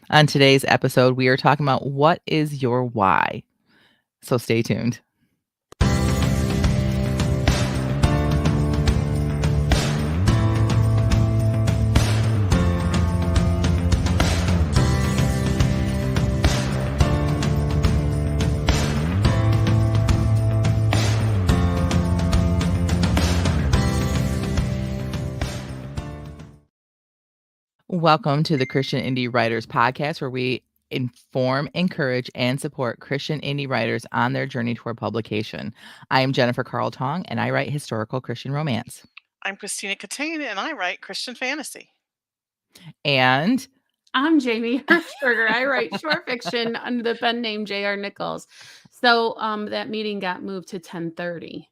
On today's episode, we are talking about what is your why. So stay tuned. Welcome to the Christian Indie Writers Podcast, where we inform, encourage, and support Christian indie writers on their journey toward publication. I am Jennifer Carl Tong, and I write historical Christian romance. I'm Christina Catane, and I write Christian fantasy. And I'm Jamie Hirschberger. I write short fiction under the pen name J.R. Nichols. So that meeting got moved to 10:30.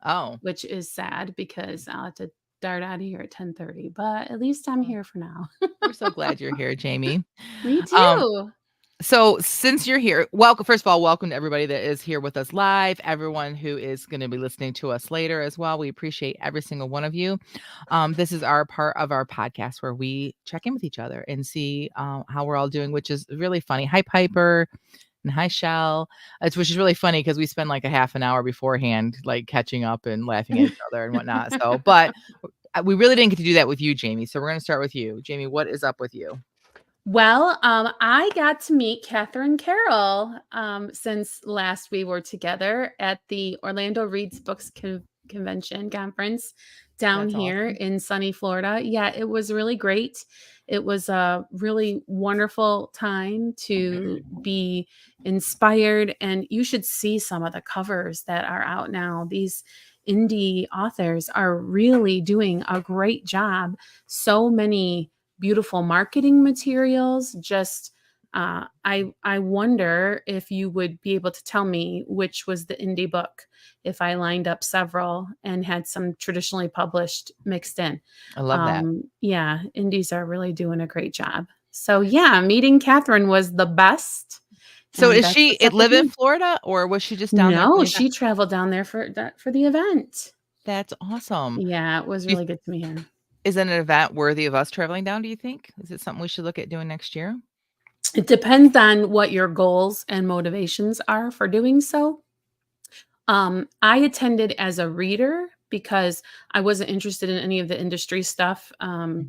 Oh, which is sad because I'll have to dart out of here at 10:30. But at least I'm here for now. we're so glad you're here, Jamie. Me too. So since you're here, welcome. First of all, welcome to everybody that is here with us live. Everyone who is going to be listening to us later as well. We appreciate every single one of you. This is our part of our podcast where we check in with each other and see how we're all doing, which is really funny. Hi, Piper. And hi, Shell. Which is really funny because we spend like a half an hour beforehand, like catching up and laughing at each other and whatnot. So, but we really didn't get to do that with you, Jamie. So we're going to start with you. Jamie, what is up with you? Well, I got to meet Catherine Carroll since last we were together at the Orlando Reads Books Convention Conference down That's here awesome. in sunny Florida. Yeah, it was really great. It was a really wonderful time to be inspired, and you should see some of the covers that are out now. These indie authors are really doing a great job. So many beautiful marketing materials. Just I wonder if you would be able to tell me which was the indie book if I lined up several and had some traditionally published mixed in. I love that. Yeah, indies are really doing a great job. So yeah, meeting Catherine was the best. So And is that's she what's up live with in me. Florida, or was she just down there? No, she traveled down there for the event. That's awesome. Yeah, it was Do you- really good to meet her. Is it an event worthy of us traveling down, do you think? Is it something we should look at doing next year? It depends on what your goals and motivations are for doing so. I attended as a reader because I wasn't interested in any of the industry stuff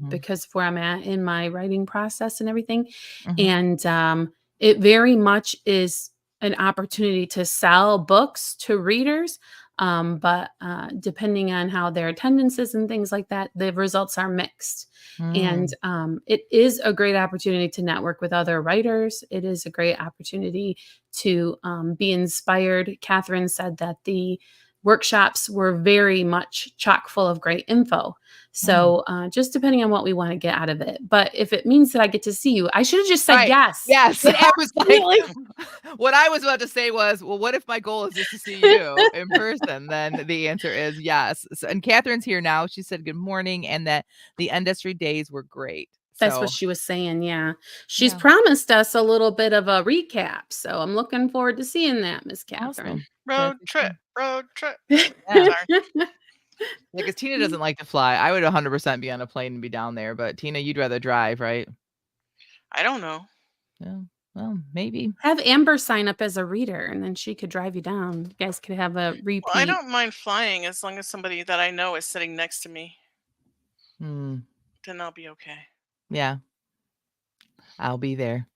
because of where I'm at in my writing process and everything. Mhm. And it very much is an opportunity to sell books to readers. But depending on how their attendance is and things like that, the results are mixed. And it is a great opportunity to network with other writers. It is a great opportunity to be inspired. Catherine said that the workshops were very much chock full of great info. So just depending on what we want to get out of it. But if it means that I get to see you, I should have just said Right. yes. Yes. It I was absolutely- like, what I was about to say was, well, what if my goal is just to see you in person? Then the answer is yes. And Catherine's here now. She said good morning and that the industry days were great. That's So what she was saying. Yeah. She's Yeah. promised us a little bit of a recap. So I'm looking forward to seeing that, Miss Catherine. awesome. Road trip. Yeah. Sorry. Because Tina doesn't like to fly. I would 100% be on a plane and be down there, but Tina, you'd rather drive, right? I don't know. Yeah. Well, maybe. Have Amber sign up as a reader, and then she could drive you down. You guys could have a repeat. Well, I don't mind flying as long as somebody that I know is sitting next to me. Hmm. Then I'll be okay. Yeah. I'll be there.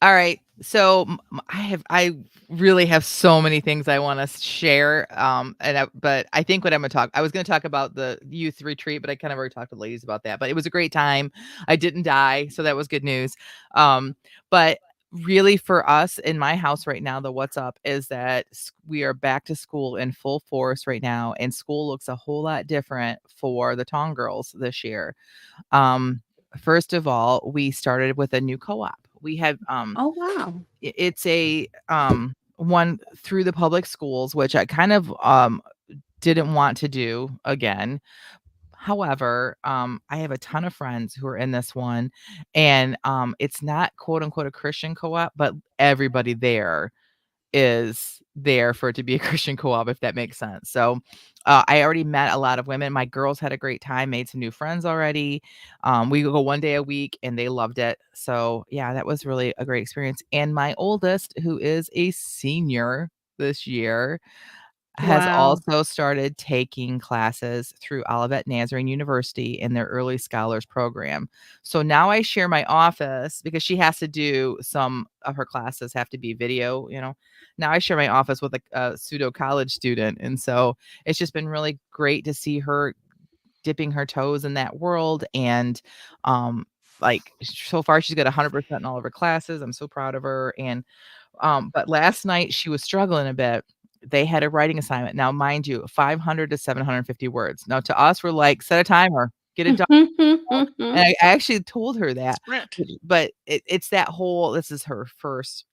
All right. So I really have so many things I want to share. But I think what I was going to talk about the youth retreat, but I kind of already talked to the ladies about that, but it was a great time. I didn't die. So that was good news. But really for us in my house right now, the what's up is that we are back to school in full force right now. And school looks a whole lot different for the Tong girls this year. First of all, we started with a new co-op. We have Oh, wow. it's a one through the public schools, which I kind of didn't want to do again. However, I have a ton of friends who are in this one, and it's not quote unquote a Christian co-op, but everybody there is there for it to be a Christian co-op, if that makes sense. So, I already met a lot of women. My girls had a great time, made some new friends already. We go one day a week and they loved it. So, yeah, that was really a great experience. And my oldest, who is a senior this year, has Wow. also started taking classes through Olivet Nazarene University in their Early Scholars program. So now I share my office because she has to do some of her classes have to be video, you know. Now I share my office with a pseudo college student. And so it's just been really great to see her dipping her toes in that world. And like so far she's got 100% in all of her classes. I'm so proud of her. And but last night she was struggling a bit. They had a writing assignment. Now, mind you, 500 to 750 words. Now, to us, we're like, set a timer, get it done. And I actually told her that, Sprint. but it's that whole. This is her first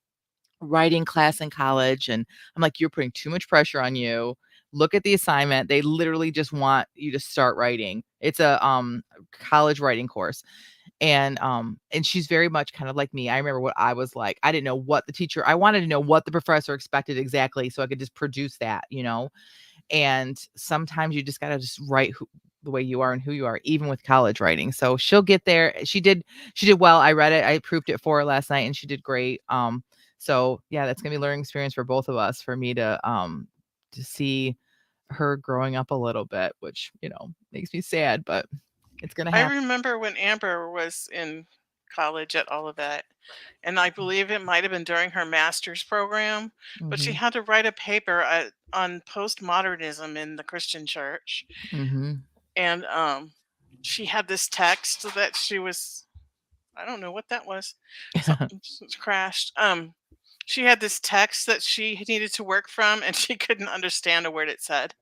writing class in college, and I'm like, you're putting too much pressure on you. Look at the assignment. They literally just want you to start writing. It's a college writing course and she's very much kind of like me. I remember what I was like. I didn't know what the teacher I wanted to know what the professor expected exactly so I could just produce that, you know. And sometimes you just got to just write the way you are and who you are, even with college writing. So she'll get there. She did well. I read it. I proofed it for her last night and she did great. So yeah, that's gonna be a learning experience for both of us, for me to see her growing up a little bit, which, you know, makes me sad, but it's gonna I happen. remember when Amber was in college at Olivet, and I believe it might have been during her master's program, but she Mhm. had to write a paper on postmodernism in the Christian church. Mhm. And she had this text that she was, I don't know what that was. Something crashed. She had this text that she needed to work from, and she couldn't understand a word it said.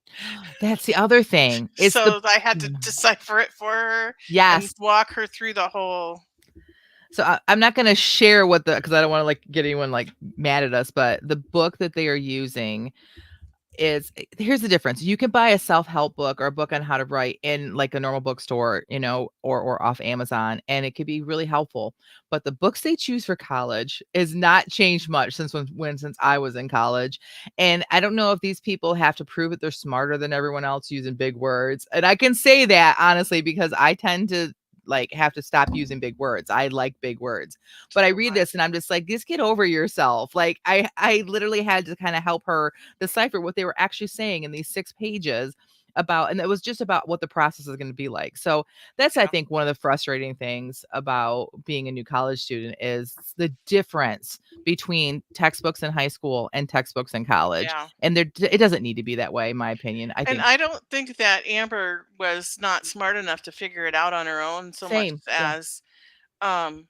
That's the other thing. It's the So I had to decipher it for her and yes. walk her through the whole. So I'm not gonna share what the because I don't wanna, like, get anyone, like, mad at us, but the book that they are using is here's the difference. You can buy a self-help book or a book on how to write in, like, a normal bookstore, you know, or off Amazon, and it could be really helpful. But the books they choose for college is not changed much since I was in college. And I don't know if these people have to prove that they're smarter than everyone else using big words. And I can say that honestly because I tend to like have to stop using big words. I like big words. But I read this and I'm just like, just get over yourself. Like I literally had to kind of help her decipher what they were actually saying in these 6 pages about, and it was just about what the process is going to be like. So that's, I Yeah. think, one of the frustrating things about being a new college student is the difference between textbooks in high school and textbooks in college. Yeah. And it doesn't need to be that way, in my opinion. I And think I don't think that Amber was not smart enough to figure it out on her own so much same. Yeah. as um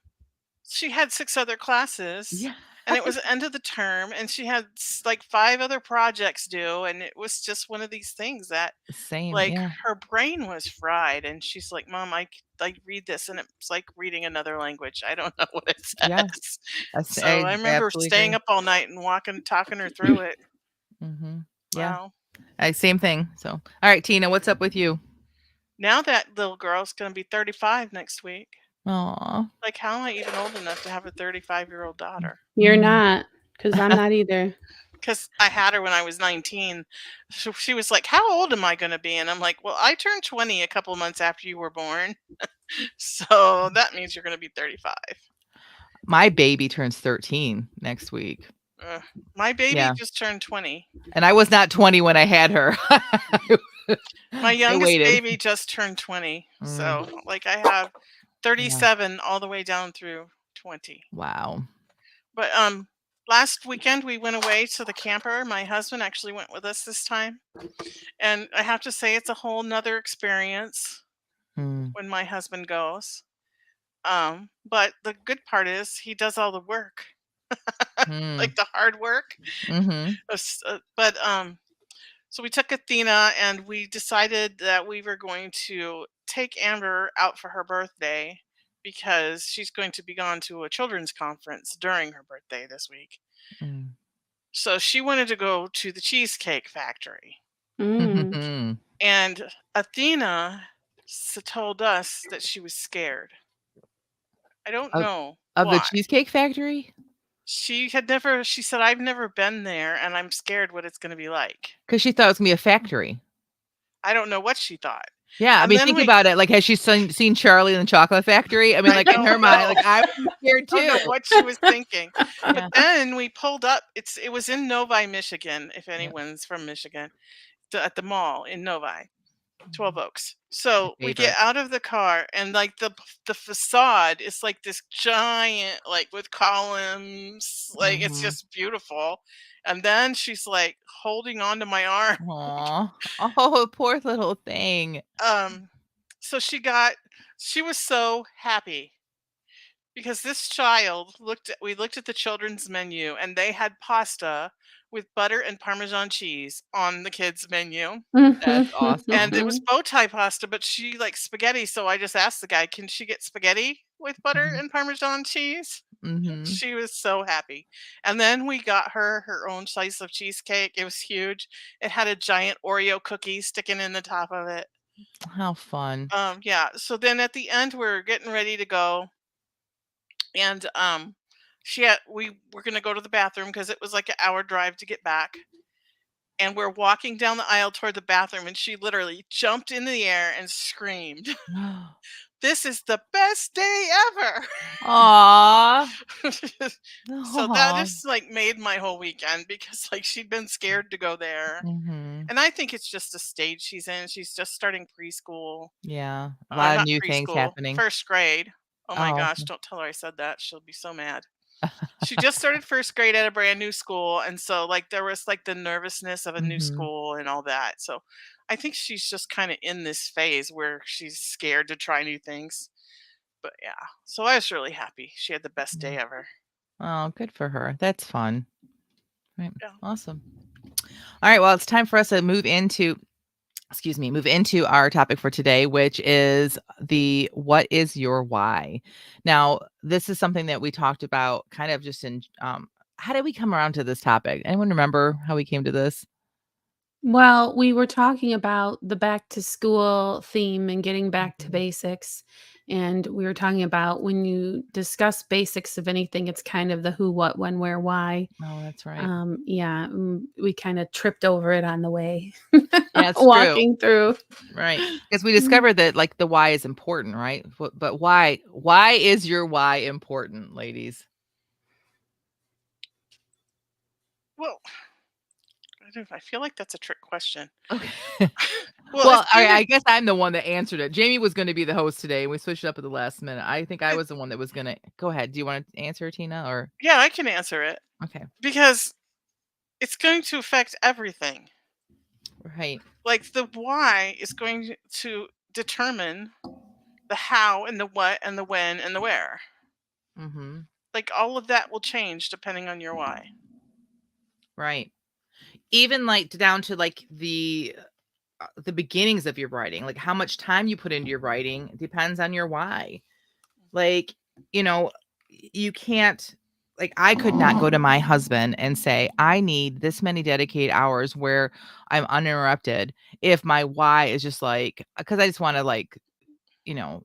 she had 6 other classes Yeah. and it was the end of the term and she had like 5 other projects due and it was just one of these things that Same. like Yeah. her brain was fried and she's like, "Mom, I read this and it's like reading another language. I don't know what it Yeah. says." So I I remember absolutely staying agree. up all night and talking her through it. Yeah. Wow. Same thing. So, all right, Tina, what's up with you? Now that little girl's gonna be 35 next week. Aw. Like, how am I even old enough to have a 35-year-old daughter? You're not, because I'm not either. Because I had her when I was 19. So she was like, "How old am I gonna be?" And I'm like, "Well, I turned 20 a couple months after you were born, so that means you're gonna be 35." My baby turns 13 next week. Ugh. My baby Yeah, just turned 20. and I was not 20 when I had her. My I youngest waited. baby just turned 20. Mm, So, like, I have yeah. 37 all the way down through 20. Wow. But last weekend we went away to the camper. My husband actually went with us this time. And I have to say it's a whole nother experience Mm, when my husband goes. But the good part is he does all the work, mm, like the hard work. mhm, But so we took Athena and we decided that we were going to take Amber out for her birthday because she's going to be gone to a children's conference during her birthday this week. mm. So she wanted to go to the Cheesecake Factory. Mm. And Athena told us that she was scared. I don't Of know of the why. Cheesecake Factory? she said, "I've never been there and I'm scared what it's gonna be like." Because she thought it was gonna be a factory. I don't know what she thought. Yeah, I And mean, then think we about it, like, has she seen Charlie and the Chocolate Factory? I mean, I like, in her don't mind, know. like, I would be scared I don't know too. what she was thinking. But Yeah, then we pulled up, it was in Novi, Michigan, if yep. anyone's from Michigan, at the mall in Novi. 12 Mhm. Oaks. My So we get favorite. out of the car and like the facade is like this giant, like with columns, like it's Mhm. just beautiful. And then she's like holding on to my arm. Aw. Oh, poor little thing. Um so she was so happy because this child we looked at the children's menu and they had pasta with butter and parmesan cheese on the kids menu. That's And awesome. it was bow tie pasta, but she likes spaghetti, so I just asked the guy, "Can she get spaghetti with butter Mhm. and Parmesan cheese?" Mhm. She was so happy. And then we got her own slice of cheesecake. It was huge. It had a giant Oreo cookie sticking in the top of it. How fun. Yeah. So then at the end, we're getting ready to go, and we were gonna go to the bathroom because it was like an hour drive to get back. And we're walking down the aisle toward the bathroom, and she literally jumped in the air and screamed, "This is the best day ever." Aw. So that Aw. just like made my whole weekend because like she'd been scared to go there. Mhm. And I think it's just a stage she's in. She's just starting preschool. Yeah, a lot of Not new things preschool, happening. first grade. Oh my Oh, gosh, don't tell her I said that. She'll be so mad. She just started first grade at a brand new school, and so like there was like the nervousness of a new mhm. school and all that. So I think she's just kind of in this phase where she's scared to try new things. But yeah, so I was really happy. She had the best Yeah. day ever. Oh, good for her. That's fun. Right. Yeah. Awesome. All right, well, it's time for us to move into our topic for today, which is the what is your why? Now, this is something that we talked about kind of just in how did we come around to this topic? Anyone remember how we came to this? Well, we were talking about the back to school theme and getting back to Mhm. basics. And we were talking about when you discuss basics of anything, it's kind of the who, what, when, where, why. Oh, that's right. Yeah, we kind of tripped over it on the way Yeah, it's true. walking through. Right. Because we Mm. discovered that like the why is important, right? But why is your why important, ladies? Well, I feel like that's a trick question. Okay. Well, it's Well, kind I of guess I'm the one that answered it. Jamie was gonna be the host today, and we switched up at the last minute. I think I it, was the one that was gonna go ahead. Do you wanna answer, Tina, or yeah, I can answer it okay. because it's going to affect everything. Right. Like the why is going to determine the how and the what and the when and the where. Mhm. Like all of that will change depending on your why. Right. Even, like, down to, like, the beginnings of your writing, like, how much time you put into your writing depends on your why. Like, you know, you can't like, I could not go to my husband and say, "I need this many dedicated hours where I'm uninterrupted," if my why is just like, because I just wanna, like, you know,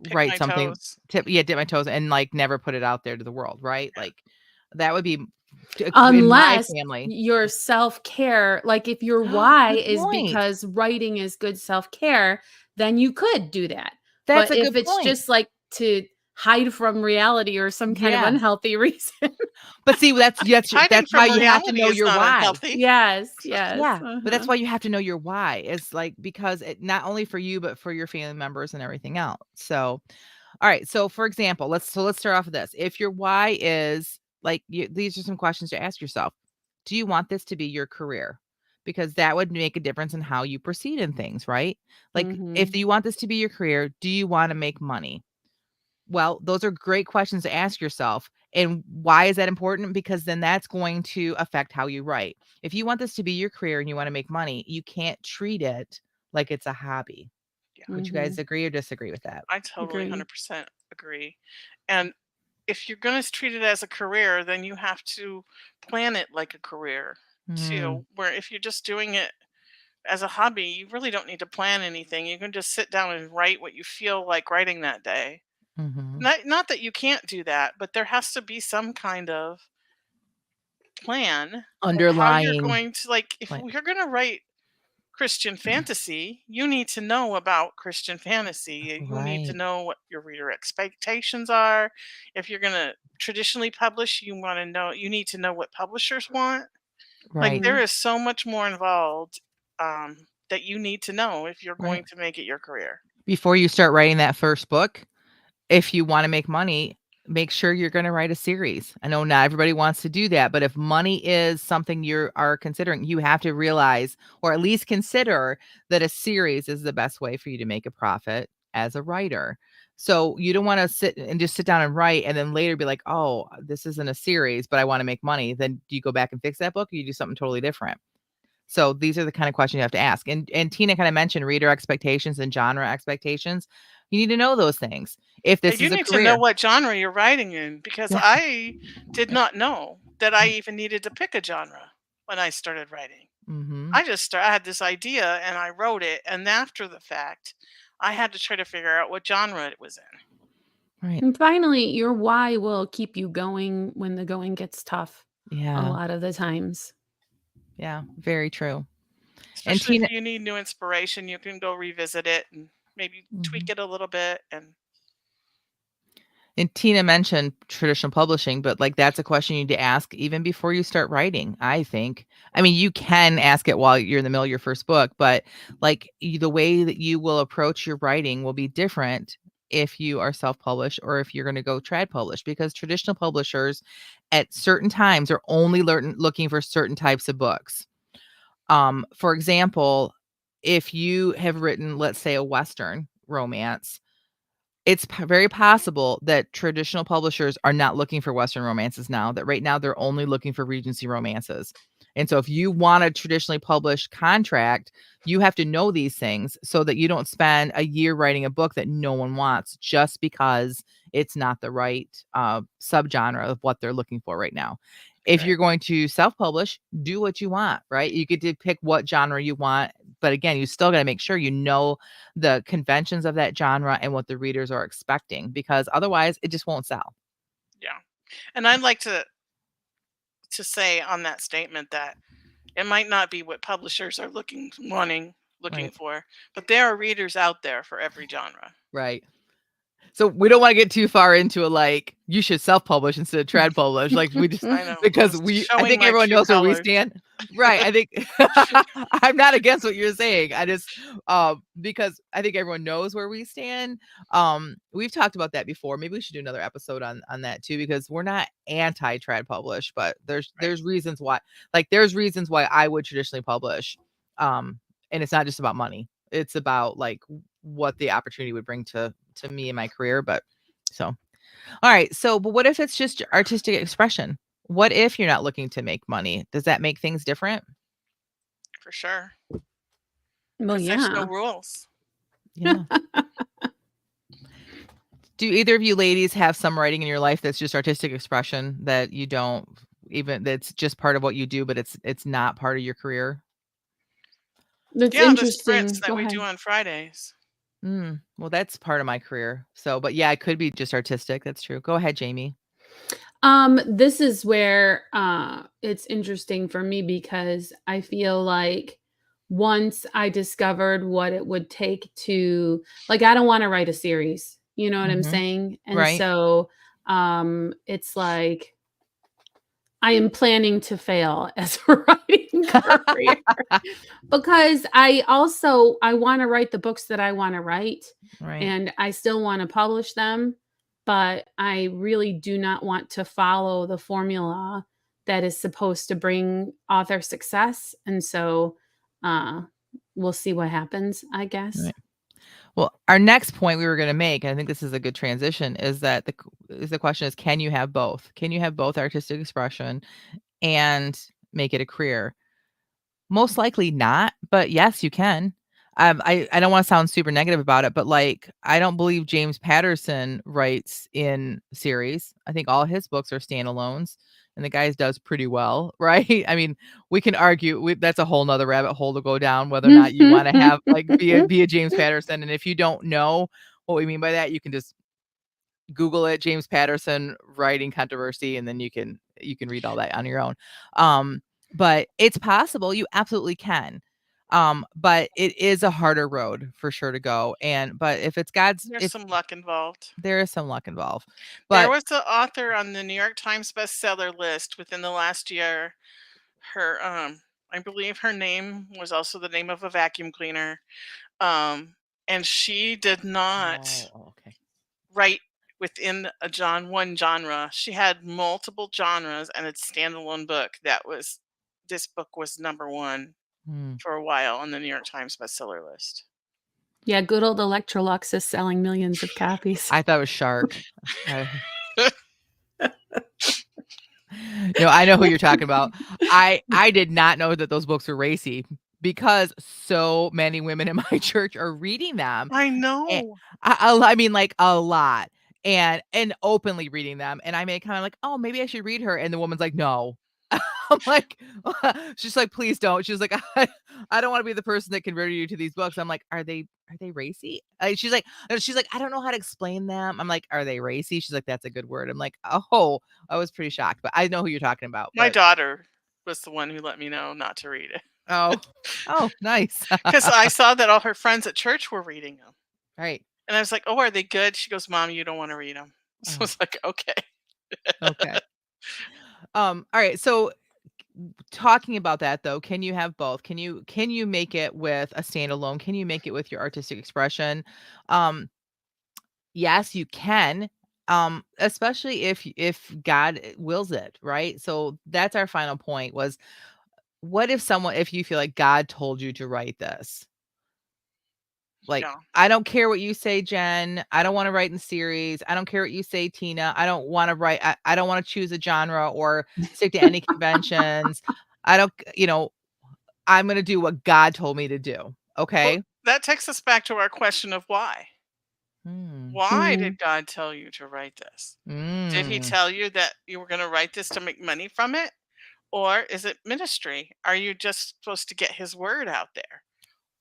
Pick write my something, toes. dip my toes and, like, never put it out there to the world, right? Yeah. Like, that would be in my Unless family. your self-care, like if your why Good is point. because writing is good self-care, then you could do that. That's But a if good it's point. just like to hide from reality or some kind of Yeah. unhealthy reason. But see, Hiding that's why from you have to reality know is your not why. unhealthy. Yes, yes. Yeah, but that's Uh-huh. why you have to know your why. It's like because it not only for you, but for your family members and everything else. So, all right. So, for example, let's start off with this. If your why is like these are some questions to ask yourself. Do you want this to be your career? Because that would make a difference in how you proceed in things, right? Like, if Mhm. you want this to be your career, do you want to make money? Well, those are great questions to ask yourself. And why is that important? Because then that's going to affect how you write. If you want this to be your career and you want to make money, you can't treat it like it's a hobby. Yeah, Would you guys Mhm. agree or disagree with that? I totally Agree. 100% agree. And if you're going to treat it as a career, then you have to plan it like a career Mm, too. Where if you're just doing it as a hobby, you really don't need to plan anything. You can just sit down and write what you feel like writing that day. Mhm. Not that you can't do that, but there has to be some kind of plan of how you're Underlying going to, like, if plan. you're going to write Christian fantasy, you need to know about Christian fantasy. You need to Right. know what your reader expectations are. If you're going to traditionally publish, you need to know what publishers want. Like, Right. there Mhm. is so much more involved, that you need to know if you're Right. going to make it your career. Before you start writing that first book, if you wanna make money, make sure you're gonna write a series. I know not everybody wants to do that, but if money is something you are considering, you have to realize or at least consider that a series is the best way for you to make a profit as a writer. So, you don't wanna sit down and write and then later be like, "Oh, this isn't a series, but I wanna make money." Then do you go back and fix that book or you do something totally different? So, these are the kind of questions you have to ask. And Tina kinda mentioned reader expectations and genre expectations. You need to know those things if Yeah, this you is a need to know career. what genre you're writing in, because Yeah. I did not know that I even needed to pick a genre when I started writing. Mhm. I had this idea and I wrote it, and after the fact, I had to try to figure out what genre it was in. Right. And finally, your why will keep you going when the going gets tough a Yeah. lot of the times. Yeah. Very true. And Especially Tina if you need new inspiration, you can go revisit it and maybe tweak Mhm. it a little bit. And And Tina mentioned traditional publishing, but, like, that's a question you need to ask even before you start writing, I think. I mean, you can ask it while you're in the middle of your first book, but, like, the way that you will approach your writing will be different if you are self-published or if you're gonna go trad published because traditional publishers at certain times are only looking for certain types of books. For example, if you have written, let's say, a Western romance, it's very possible that traditional publishers are not looking for Western romances now, that right now they're only looking for Regency romances. And so if you want a traditionally published contract, you have to know these things so that you don't spend a year writing a book that no one wants just because it's not the right subgenre of what they're looking for right now. If right, you're going to self-publish, do what you want, right? You get to pick what genre you want, but again, you still got to make sure you know the conventions of that genre and what the readers are expecting because otherwise it just won't sell. yeah. And I'd like to say on that statement that it might not be what publishers are looking Right. for, but there are readers out there for every genre. Right. So we don't want to get too far into a like you should self-publish instead of trad publish. Like we just I know. I'm because I showing think my everyone true knows where we colors. stand. Right. I think I'm not against what you're saying. I just because I think everyone knows where we stand. We've talked about that before. Maybe we should do another episode on that too because we're not anti trad publish, but Right. there's reasons why there's reasons why I would traditionally publish. And it's not just about money. It's about like what the opportunity would bring to me in my career, but so all right. So, but what if it's just artistic expression? What if you're not looking to make money? Does that make things different? For sure. Well, Because there's no yeah. rules. Yeah. Do either of you ladies have some writing in your life that's just artistic expression that you don't even that's just part of what you do, but it's not part of your career? That's Yeah, the sprints interesting. that Go we do ahead. on Fridays. Well, that's part of my career. So, but yeah, it could be just artistic. That's true. Go ahead, Jamie. This is where it's interesting for me because I feel like once I discovered what it would take to like I don't want to write a series. You know what I'm Hmm. saying? And Right. so it's like I am planning to fail as a writing career because I want to write the books that I want to write Right. and I still want to publish them, but I really do not want to follow the formula that is supposed to bring author success. And so uh we'll see what happens, I guess. Right. Well, our next point we were going to make, and I think this is a good transition, is that the question is, can you have both? Can you have both artistic expression and make it a career? Most likely not, but yes, you can. I don't want to sound super negative about it, but like I don't believe James Patterson writes in series. I think all his books are standalones, and the guy does pretty well, right? I mean, we can argue that's a whole nother rabbit hole to go down whether or not you want to have like be a James Patterson, and if you don't know what we mean by that, you can just Google it, James Patterson writing controversy, and then you can read all that on your own. But it's possible, you absolutely can. But it is a harder road for sure to go. But if it's God's, There's if some luck involved. there is some luck involved. There But was an author on the New York Times bestseller list within the last year. Her, I believe her name was also the name of a vacuum cleaner. And she did not okay. write within one genre. She had multiple genres and a standalone book this book was number one Hmm. for a while on the New York Times bestseller list. Yeah, good old Electrolux is selling millions of copies. I thought it was Shark. I No, I know who you're talking about. I did not know that those books were racy because so many women in my church are reading them. I And know. I mean, like, a lot, and openly reading them, and I made comment like, "Oh, maybe I should read her," and the woman's like, "No." I'm like, she's like, "Please don't." She's like, I don't wanna be the person that converted you to these books." I'm like, "Are they racy?" She's like, "I don't know how to explain them." I'm like, "Are they racy?" She's like, "That's a good word." I'm like, "Oh." I was pretty shocked, but I know who you're talking about, My but daughter was the one who let me know not to read it oh. Oh, nice. because I saw that all her friends at church were reading them. Right. And I was like, "Oh, are they good?" She goes, "Mom, you don't want to read them." So I Oh, was like, "Okay." okay. All right, so talking about that though, can you have both? Can you make it with a standalone? Can you make it with your artistic expression? Um, yes, you can. Especially if God wills it, right? So that's our final point was what if you feel like God told you to write this? Like, Yeah. I don't care what you say, Jen. I don't want to write in series. I don't care what you say, Tina. I don't want to write. I don't want to choose a genre or stick to any conventions. I don't, I'm going to do what God told me to do. Well, Okay. that takes us back to our question of why. Mm, Why Mm. did God tell you to write this? Did he mm, tell you that you were going to write this to make money from it? Or is it ministry? Are you just supposed to get his word out there?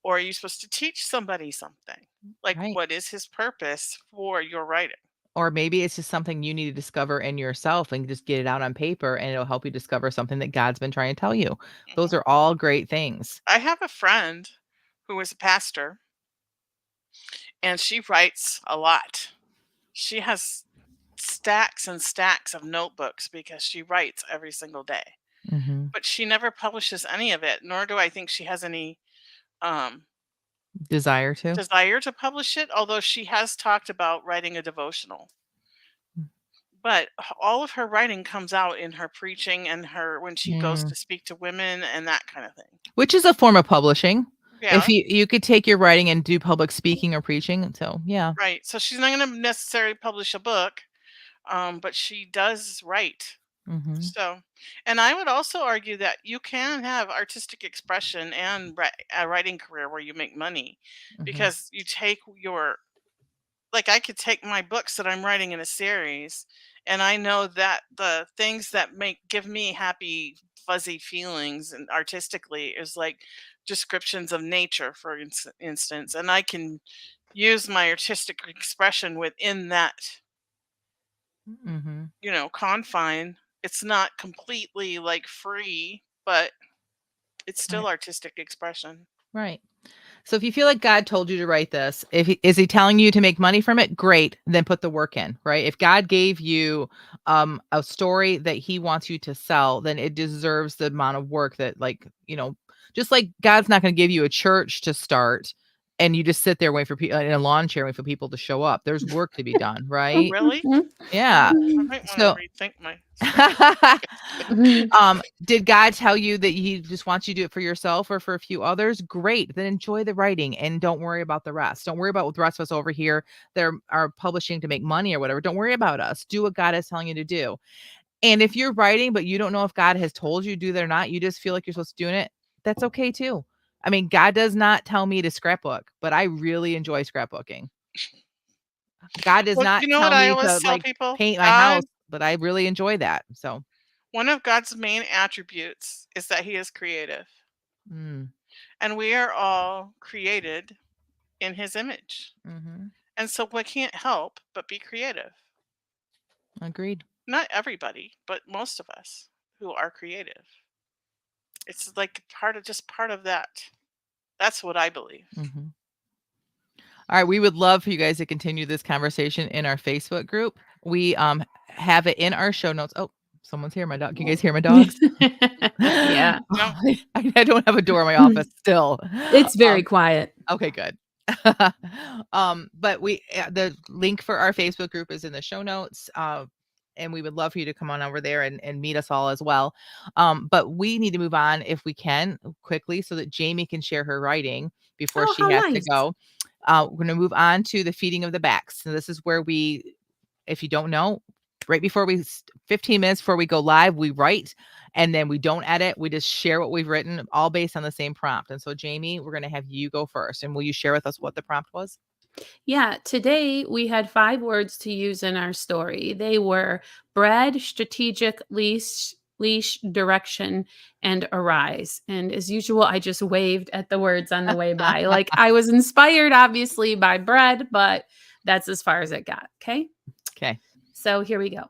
Or are you supposed to teach somebody something? Like, right. what is his purpose for your writing? Or maybe it's just something you need to discover in yourself and just get it out on paper and it'll help you discover something that God's been trying to tell you. Those Mhm. are all great things. I have a friend who is a pastor and she writes a lot. She has stacks and stacks of notebooks because she writes every single day. Hmm. But she never publishes any of it, nor do I think she has any um, Desire to. desire to publish it, although she has talked about writing a devotional. But all of her writing comes out in her preaching and her when she goes Mm. to speak to women and that kind of thing. Which is a form of publishing. If Yeah, you could take your writing and do public speaking or preaching, so yeah. right. So she's not going to necessarily publish a book, but she does write. Mhm, So, and I would also argue that you can have artistic expression and a writing career where you make money mhm, because you take your, like, I could take my books that I'm writing in a series, and I know that the things that give me happy, fuzzy feelings and artistically is like descriptions of nature, for instance, and I can use my artistic expression within that, mhm, confine. It's not completely like free, but it's still right, artistic expression. right. So if you feel like God told you to write this, if he is he telling you to make money from it? Great, then put the work in, right? If God gave you a story that he wants you to sell, then it deserves the amount of work that just like God's not going to give you a church to start and you just sit there waiting for people in a lawn chair waiting for people to show up. There's work to be done, Oh, right? really? Yeah. I might want to So rethink my story. did God tell you that he just wants you to do it for yourself or for a few others? Great. Then enjoy the writing and don't worry about the rest. Don't worry about what the rest of us over here that are publishing to make money or whatever. Don't worry about us. Do what God is telling you to do. And if you're writing, but you don't know if God has told you to do that or not, you just feel like you're supposed to do it, that's okay too. I mean, God does not tell me to scrapbook, but I really enjoy scrapbooking. God does Well, not you know what tell I me always to tell like people? paint my house, God, but I really enjoy that. So, one of God's main attributes is that he is creative. mm, And we are all created in his image. mhm. And so we can't help but be creative. Agreed. Not everybody, but most of us who are creative. It's like part of that. That's what I believe. Mhm. All right, we would love for you guys to continue this conversation in our Facebook group. We have it in our show notes. Oh, someone's here. My dog. Can you guys hear my dogs? Yeah. No. I don't have a door in my office still. It's very quiet. Okay, good. But the link for our Facebook group is in the show notes. And we would love for you to come on over there and meet us all as well. But we need to move on if we can quickly so that Jamie can share her writing before Oh, she how has to nice. go. We're going to move on to the feeding of the backs. So this is where if you don't know, right before 15 minutes before we go live, we write and then we don't edit. We just share what we've written, all based on the same prompt. And so, Jamie, we're going to have you go first. And will you share with us what the prompt was? Yeah, today we had 5 words to use in our story. They were bread, strategic, leash, direction, and arise. And as usual, I just waved at the words on the way by. Like I was inspired, obviously, by bread, but that's as far as it got. Okay. Okay. So here we go.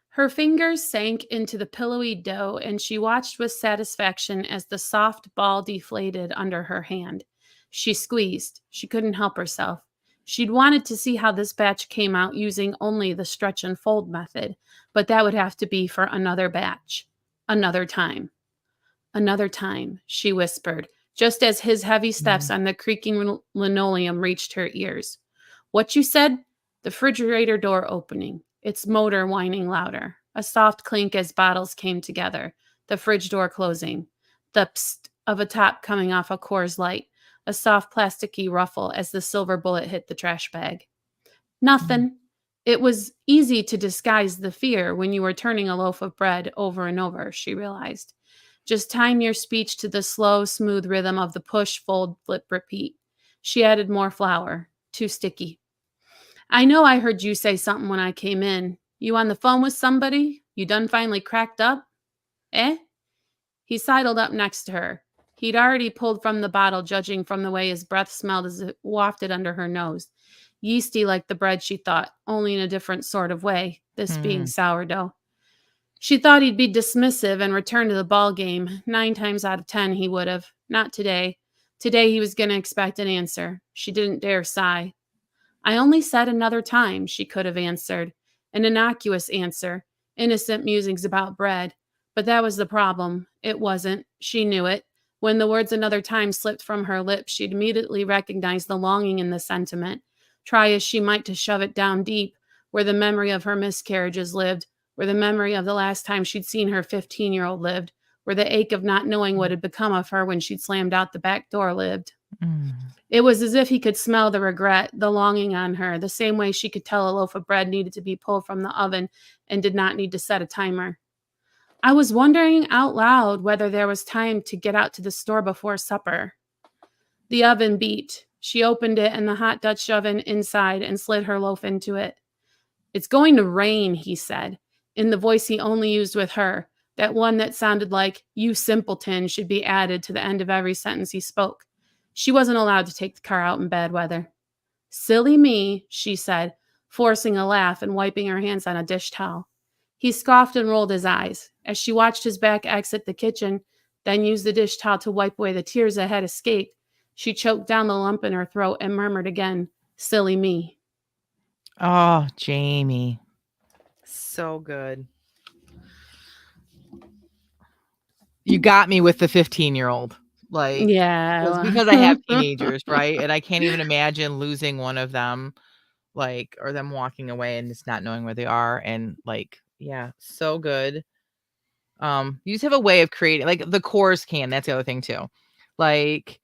Her fingers sank into the pillowy dough, and she watched with satisfaction as the soft ball deflated under her hand. She squeezed. She couldn't help herself. She'd wanted to see how this batch came out using only the stretch and fold method, but that would have to be for another batch. Another time. Another time, she whispered, just as his heavy steps on the creaking linoleum reached her ears. What you said? The refrigerator door opening, its motor whining louder. A soft clink as bottles came together. The fridge door closing. The psst of a top coming off a Coors Light. A soft plasticky ruffle as the silver bullet hit the trash bag. Nothing. It was easy to disguise the fear when you were turning a loaf of bread over and over, she realized. Just time your speech to the slow, smooth rhythm of the push, fold, flip, repeat. She added more flour. Too sticky. I know I heard you say something when I came in. You on the phone with somebody? You done finally cracked up? Eh? He sidled up next to her. He'd already pulled from the bottle, judging from the way his breath smelled as it wafted under her nose. Yeasty like the bread, she thought, only in a different sort of way, this being sourdough. She thought he'd be dismissive and return to the ball game. 9 times out of 10 he would have. Not today. Today he was going to expect an answer. She didn't dare sigh. I only said another time, she could have answered. An innocuous answer. Innocent musings about bread. But that was the problem. It wasn't. She knew it. When the words another time slipped from her lips, she'd immediately recognized the longing in the sentiment. Try as she might to shove it down deep, where the memory of her miscarriages lived, where the memory of the last time she'd seen her 15-year-old lived, where the ache of not knowing what had become of her when she'd slammed out the back door lived. It was as if he could smell the regret, the longing on her, the same way she could tell a loaf of bread needed to be pulled from the oven and did not need to set a timer. I was wondering out loud whether there was time to get out to the store before supper. The oven beat. She opened it and the hot Dutch oven inside and slid her loaf into it. It's going to rain, he said, in the voice he only used with her, that one that sounded like, you simpleton, should be added to the end of every sentence he spoke. She wasn't allowed to take the car out in bad weather. Silly me, she said, forcing a laugh and wiping her hands on a dish towel. He scoffed and rolled his eyes. As she watched his back exit the kitchen, then used the dish towel to wipe away the tears that had escaped, she choked down the lump in her throat and murmured again, silly me. Oh, Jamie. So good. You got me with the 15-year-old. Like, Yeah. because I have teenagers, right? And I can't even imagine losing one of them, like, or them walking away and just not knowing where they are. And like, yeah, so good. You just have a way of creating, like the Coors can. That's the other thing too. Like,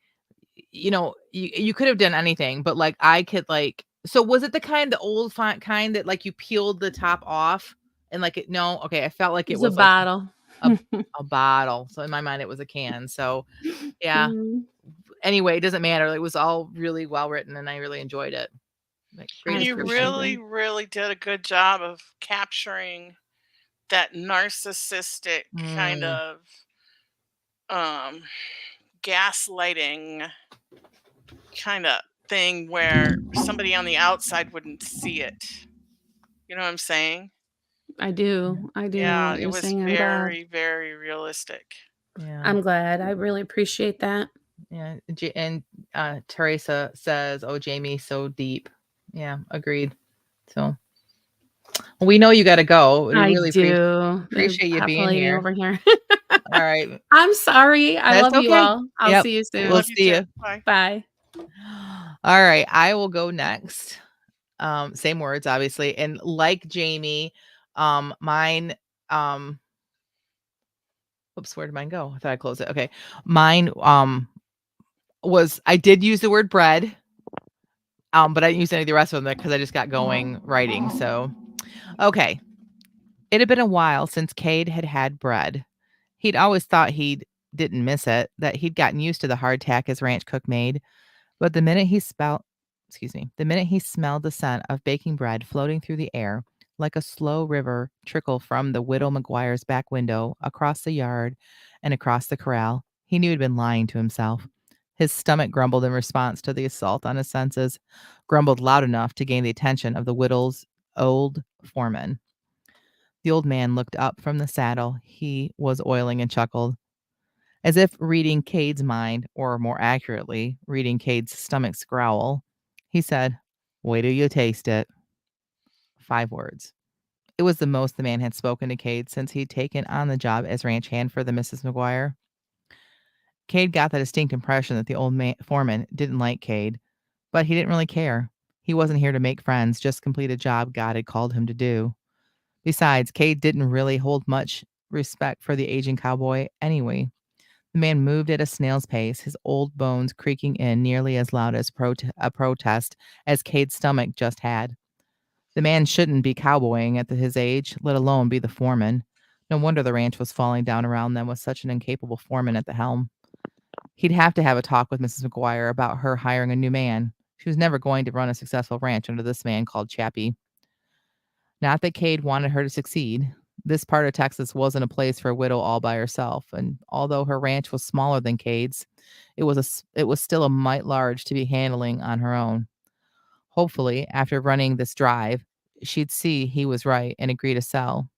you could have done anything, but like I could like. So was it the old font kind that like you peeled the top off and like it? No, okay. I felt like it It's was a like bottle. a bottle. So in my mind, it was a can. So yeah. Mm, Anyway, it doesn't matter. It was all really well written, and I really enjoyed it. Like, great I You appreciate description. really, it. really did a good job of capturing that narcissistic kind Mm, of um gaslighting kind of thing where somebody on the outside wouldn't see it. You know what I'm saying? I do. I do know Yeah, what it you're was saying. I'm glad. very, very realistic. Yeah. I'm glad. I really appreciate that. Yeah. And Teresa says, "Oh, Jamie, so deep." Yeah, agreed. So we know you got to go. We I really do. They're appreciate you being populating here. over here. All right. I'm sorry. I That's love you okay. all. I'll Yep. see you I We'll soon. love you see too. you. Bye. Bye. All right. I will go next. Same words, obviously. And like Jamie, mine, oops, where did mine go? I thought I closed it. Okay. Mine, I did use the word bread, but I didn't use any of the rest of them because I just got going writing. So, okay. It had been a while since Cade had had bread. He'd always thought he didn't miss it, that he'd gotten used to the hardtack his ranch cook made. But the minute he smelled the scent of baking bread floating through the air, like a slow river trickle from the widow McGuire's back window, across the yard and across the corral, he knew he'd been lying to himself. His stomach grumbled in response to the assault on his senses, grumbled loud enough to gain the attention of the widow's old foreman. The old man looked up from the saddle he was oiling and chuckled. As if reading Cade's mind, or more accurately, reading Cade's stomach's growl, he said, "Wait till you taste it." 5 words. It was the most the man had spoken to Cade since he'd taken on the job as ranch hand for the Mrs. McGuire. Cade got the distinct impression that the foreman didn't like Cade, but he didn't really care. He wasn't here to make friends, just complete a job God had called him to do. Besides, Cade didn't really hold much respect for the aging cowboy anyway. The man moved at a snail's pace, his old bones creaking in nearly as loud as a protest as Cade's stomach just had. The man shouldn't be cowboying at his age, let alone be the foreman. No wonder the ranch was falling down around them with such an incapable foreman at the helm. He'd have to have a talk with Mrs. McGuire about her hiring a new man. She was never going to run a successful ranch under this man called Chappie. Not that Cade wanted her to succeed. This part of Texas wasn't a place for a widow all by herself, and although her ranch was smaller than Cade's, it was still a mite large to be handling on her own. Hopefully, after running this drive, she'd see he was right and agree to sell.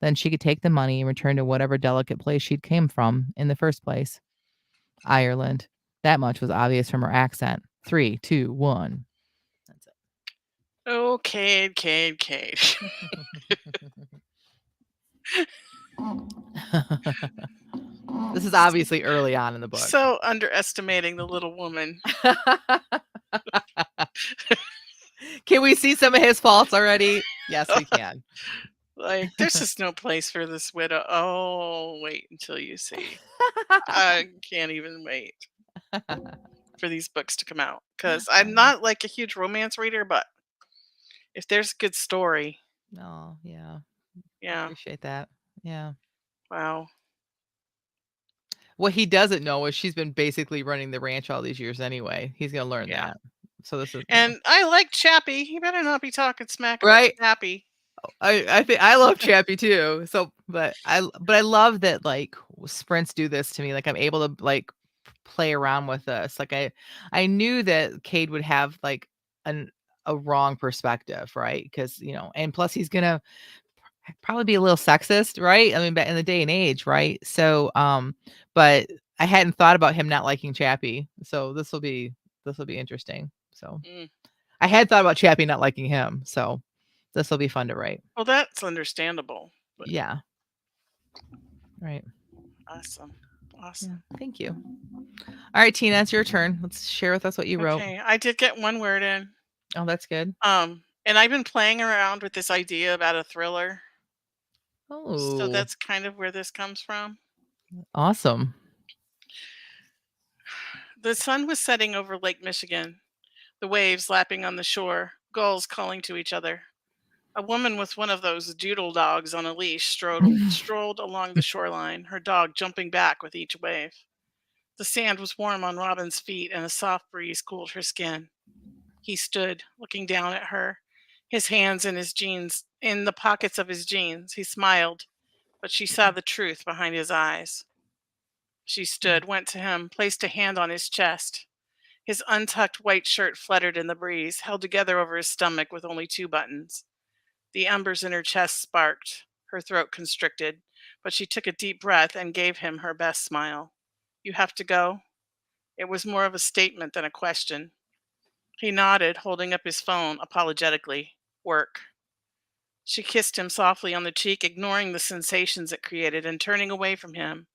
Then she could take the money and return to whatever delicate place she'd came from in the first place. Ireland. That much was obvious from her accent. 3, 2, 1. That's Oh, Cade. it. This is obviously early on in the book. So underestimating the little woman. Can we see some of his faults already? Yes, we can. Like, there's just no place for this widow. Oh, wait until you see. I can't even wait for these books to come out because I'm not like a huge romance reader, but if there's a good story, Oh, yeah. yeah, Appreciate that. Yeah. wow. What he doesn't know is she's been basically running the ranch all these years anyway. He's gonna learn Yeah. that. So this is And I like Chappie. He better not be talking smack about right. Chappie. I think I love Chappie too. So, but I love that like sprints do this to me. Like I'm able to like play around with this. Like I knew that Cade would have like a wrong perspective, right? Because and plus he's gonna probably be a little sexist, right? I mean, back in the day and age, right? So, but I hadn't thought about him not liking Chappie. So this will be interesting. So Mm. I had thought about Chappie not liking him. So this will be fun to write. Well, that's understandable. But Yeah. Right. awesome. Yeah. Awesome. Thank you. All right, Tina, it's your turn. Let's share with us what you wrote. Okay. I did get one word in. Oh, that's good. And I've been playing around with this idea about a thriller. So Oh, that's kind of where this comes from. awesome. The sun was setting over Lake Michigan, the waves lapping on the shore, gulls calling to each other. A woman with one of those doodle dogs on a leash strolled along the shoreline, her dog jumping back with each wave. The sand was warm on Robin's feet, and a soft breeze cooled her skin. He stood, looking down at her, his hands in the pockets of his jeans. He smiled, but she saw the truth behind his eyes. She stood, went to him, placed a hand on his chest. His untucked white shirt fluttered in the breeze, held together over his stomach with only 2 buttons. The embers in her chest sparked, her throat constricted, but she took a deep breath and gave him her best smile. You have to go? It was more of a statement than a question. He nodded, holding up his phone apologetically. Work. She kissed him softly on the cheek, ignoring the sensations it created and turning away from him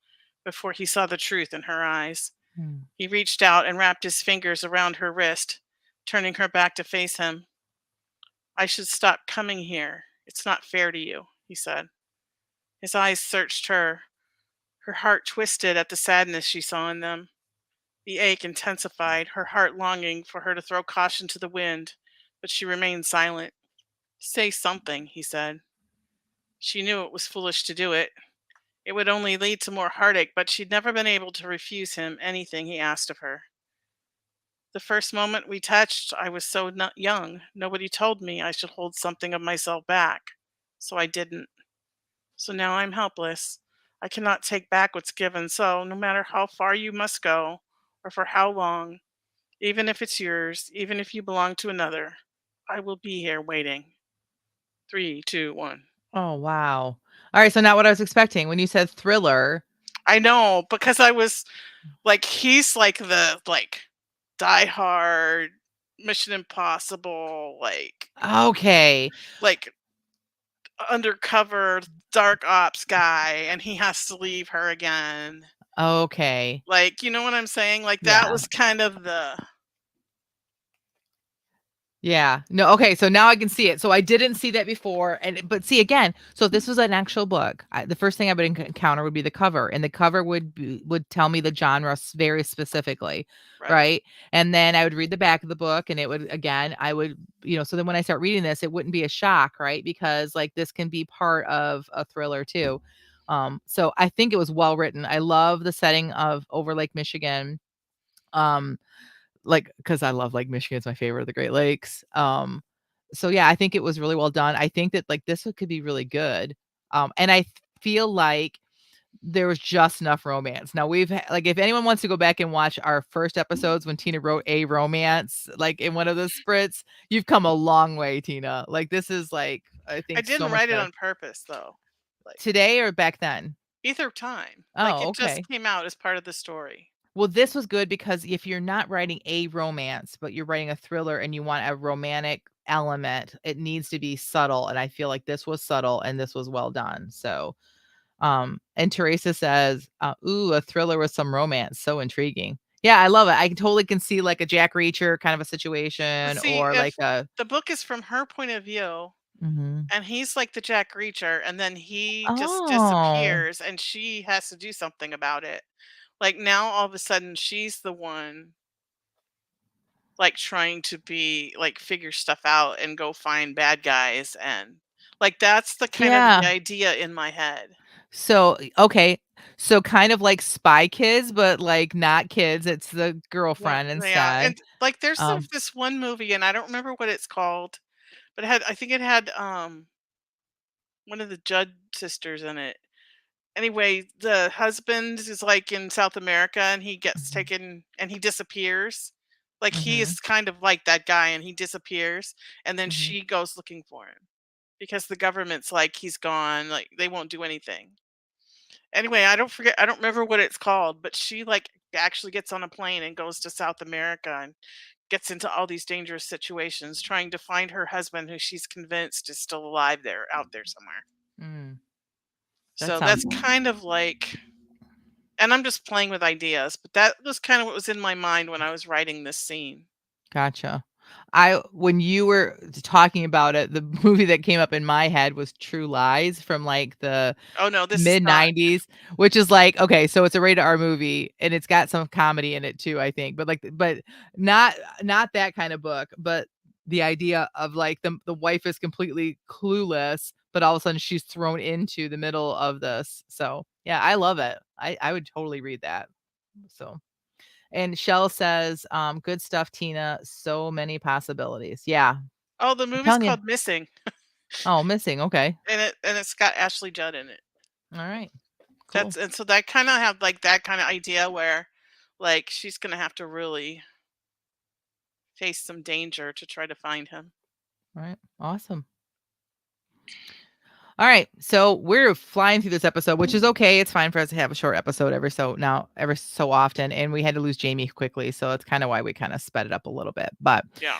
before he saw the truth in her eyes. Mm. He reached out and wrapped his fingers around her wrist, turning her back to face him. I should stop coming here. It's not fair to you, he said. His eyes searched her. Her heart twisted at the sadness she saw in them. The ache intensified, her heart longing for her to throw caution to the wind, but she remained silent. Say something, he said. She knew it was foolish to do it. It would only lead to more heartache, but she'd never been able to refuse him anything he asked of her. The first moment we touched, I was so young. Nobody told me I should hold something of myself back. So I didn't. So now I'm helpless. I cannot take back what's given. So no matter how far you must go, or for how long, even if it's yours, even if you belong to another, I will be here waiting. 3, 2, 1. Oh, wow. All right, so not what I was expecting. When you said thriller, I know, because I was like, he's like the Die Hard, Mission Impossible, okay. like undercover dark ops guy, and he has to leave her again. Okay. Like, you know what I'm saying? Like that Yeah. was kind of the Yeah. No, okay, so now I can see it. So I didn't see that before, but see again, so if this was an actual book, the first thing I would encounter would be the cover, and the cover would tell me the genre very specifically, right. right? And then I would read the back of the book, and it would again, I would, so then when I start reading this, it wouldn't be a shock, right? Because like this can be part of a thriller too. So I think it was well written. I love the setting of over Lake Michigan. Like, because I love Lake Michigan, it's my favorite of the Great Lakes. So yeah, I think it was really well done. I think that like this one could be really good. And I feel like there was just enough romance. Now like if anyone wants to go back and watch our first episodes when Tina wrote a romance, like in one of the sprints, you've come a long way, Tina. Like this is like I I think so didn't much write it better. on purpose though. Like Today or back then? either time. Like Oh, it just okay. came out as part of the story. Well, this was good because if you're not writing a romance, but you're writing a thriller and you want a romantic element, it needs to be subtle. And I feel like this was subtle and this was well done. So, and Teresa says, ooh, a thriller with some romance. So intriguing. Yeah, I love it. I totally can see like a Jack Reacher kind of a But situation see, or like if a, the book is from her point of view, mhm. and he's like the Jack Reacher, and then he just Oh, disappears, and she has to do something about it. Like now, all of a sudden, she's the one like trying to be like figure stuff out and go find bad guys, and like that's the kind of the yeah. idea in my head. So, okay. So kind of like Spy Kids, but like not kids. It's the Well, girlfriend yeah, instead. and like there's Um, this one movie, and I don't remember what it's called, but I think it had one of the Judd sisters in it. Anyway, the husband is like in South America, and he gets mhm, taken and he disappears. Like he mhm, is kind of like that guy, and he disappears, and then mhm. she goes looking for him because the government's like he's gone, like they won't do anything. Anyway, I don't remember what it's called, but she like actually gets on a plane and goes to South America and gets into all these dangerous situations trying to find her husband who she's convinced is still alive there out there somewhere. Mm, that So sounds that's kind of like, and I'm just playing with ideas, but that was kind of what was in my mind when I was writing this scene. gotcha. When you were talking about it, the movie that came up in my head was True Lies from like the Oh no, this is mid not. 90s, which is like, okay, so it's a rated R movie and it's got some comedy in it too, I think. But like, but not that kind of book, but the idea of like the wife is completely clueless, but all of a sudden she's thrown into the middle of this. So yeah, I love it. I would totally read that. So and Shell says, good stuff, Tina. So many possibilities. Yeah, Oh, the I'm movie's telling you. called Missing, Oh, missing. Okay. and it's got Ashley Judd in it. All right. Cool. That's and so that kind of have like that kind of idea where like she's gonna have to really face some danger to try to find him. All right. Awesome. All right. So we're flying through this episode, which is okay. It's fine for us to have a short episode every so often. And we had to lose Jamie quickly. So that's kind of why we kind of sped it up a little bit. But Yeah.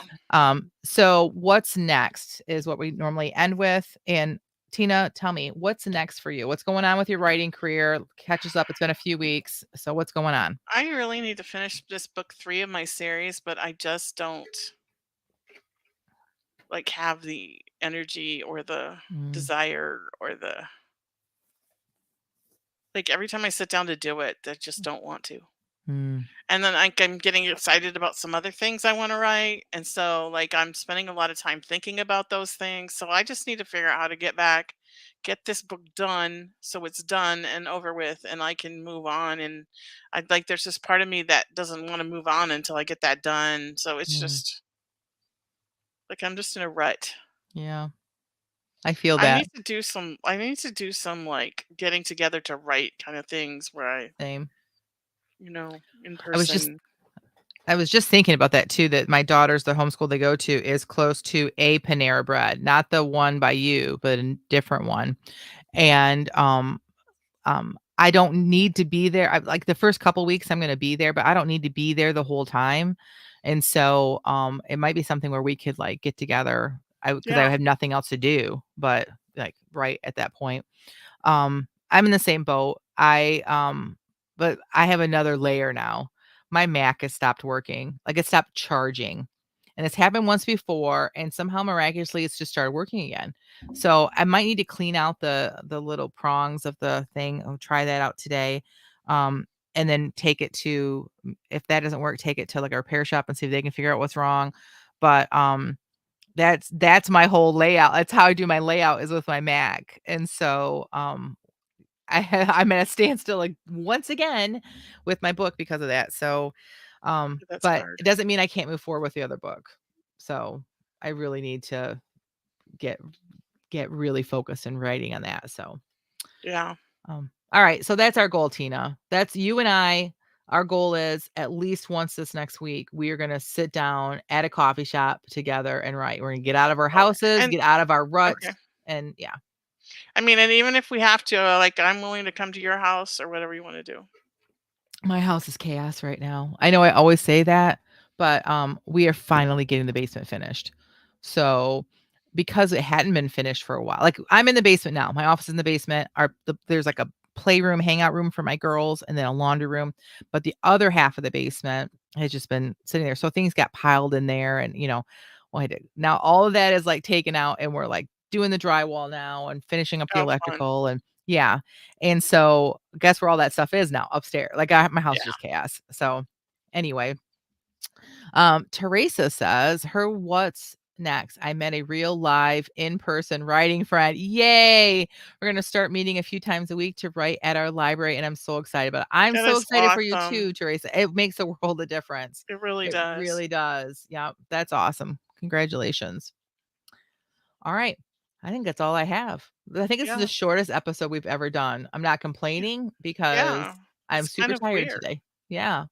so what's next is what we normally end with. And Tina, tell me, what's next for you? What's going on with your writing career? Catch us up. It's been a few weeks. So what's going on? I really need to finish this book 3 of my series, but I just don't like have the energy or the Mm, desire or the like every time I sit down to do it, I just don't want to. mm, And then like I'm getting excited about some other things I want to write. And so like I'm spending a lot of time thinking about those things. So I just need to figure out how to get back, get this book done so it's done and over with and I can move on. And I'd like there's this part of me that doesn't want to move on until I get that done. So it's mm. just like I'm just in a rut. Yeah, I feel that. I need to do some like getting together to write kind of things where I, Same. in I was just person. I was just thinking about that too, that my daughter's the homeschool they go to is close to a Panera Bread, not the one by you, but a different one. And I don't need to be there. I like the first couple weeks I'm going to be there, but I don't need to be there the whole time. And so it might be something where we could like get together. Because I Yeah. have nothing else to do, but like right at that point. I'm in the same boat. But I have another layer now. My Mac has stopped working. Like it stopped charging. And it's happened once before, and somehow miraculously it's just started working again. So I might need to clean out the little prongs of the thing. I'll try that out today. And then take it to if that doesn't work, take it to like a repair shop and see if they can figure out what's wrong. But that's my whole layout. That's how I do my layout is with my Mac. And so I'm at a standstill like once again with my book because of that. So That's but hard. it doesn't mean I can't move forward with the other book. So I really need to get really focused in writing on that. So Yeah. all right. So that's our goal, Tina. That's you and I. Our goal is at least once this next week, we are going to sit down at a coffee shop together and write. We're going to get out of our Oh, houses, and get out of our okay. ruts. And yeah, I mean, and even if we have to, like, I'm willing to come to your house or whatever you want to do. my house is chaos right now. I know I always say that, but we are finally getting the basement finished. So because it hadn't been finished for a while. Like I'm in the basement now. My office is in the basement. There's like a playroom, hangout room for my girls and then a laundry room, but the other half of the basement has just been sitting there. So things got piled in there and well, I did. Now all of that is like taken out and we're like doing the drywall now and finishing up the Oh, fun. electrical and yeah. And so guess where all that stuff is now? Upstairs. Like my house is Yeah. just chaos. So anyway, Teresa says her what's next. I met a real live in-person writing friend. Yay. We're going to start meeting a few times a week to write at our library. And I'm so excited about it. I'm That so is excited for you too, awesome. Teresa. It makes a world of difference. It really It does. really does. Yeah, that's awesome. Congratulations. All right. I think that's all I have. I think this is the Yeah. shortest episode we've ever done. I'm not complaining because Yeah. I'm It's kind super of tired weird. today. Yeah.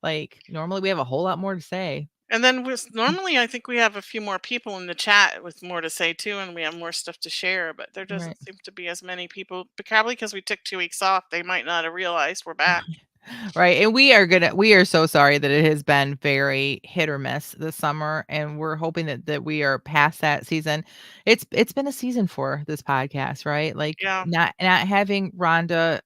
Like normally we have a whole lot more to say. And then normally I think we have a few more people in the chat with more to say too, and we have more stuff to share, but there Right. doesn't seem to be as many people. But probably because we took 2 weeks off, they might not have realized we're back. Right. And we are so sorry that it has been very hit or miss this summer. And we're hoping that we are past that season. It's been a season for this podcast, right? Like Yeah. not having Rhonda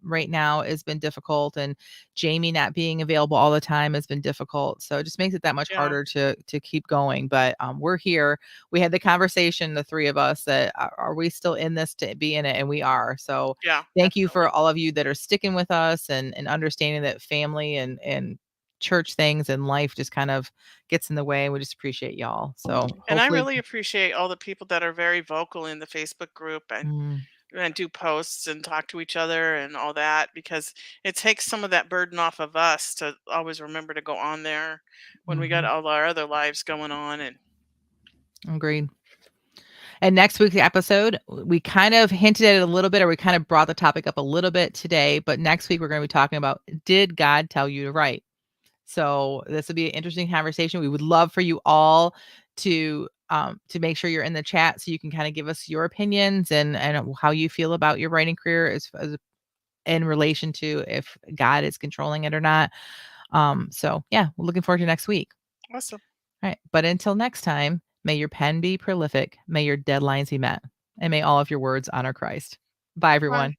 right now has been difficult and Jamie not being available all the time has been difficult. So it just makes it that much Yeah. harder to keep going. But we're here. We had the conversation, the three of us, that are we still in this to be in it? And we are. So Yeah. thank you for Definitely. all of you that are sticking with us and understanding that family and church things and life just kind of gets in the way. We just appreciate y'all. So And I hopefully, really appreciate all the people that are very vocal in the Facebook group mm, and do posts and talk to each other and all that because it takes some of that burden off of us to always remember to go on there when we got mhm, all our other lives going on. And agreed. And next week's episode, we kind of hinted at it a little bit, or we kind of brought the topic up a little bit today. But next week, we're going to be talking about, did God tell you to write? So this will be an interesting conversation. We would love for you all to make sure you're in the chat so you can kind of give us your opinions and how you feel about your writing career as in relation to if God is controlling it or not. So yeah, we're looking forward to next week. Awesome. All right. But until next time, may your pen be prolific, may your deadlines be met, and may all of your words honor Christ. Bye, everyone.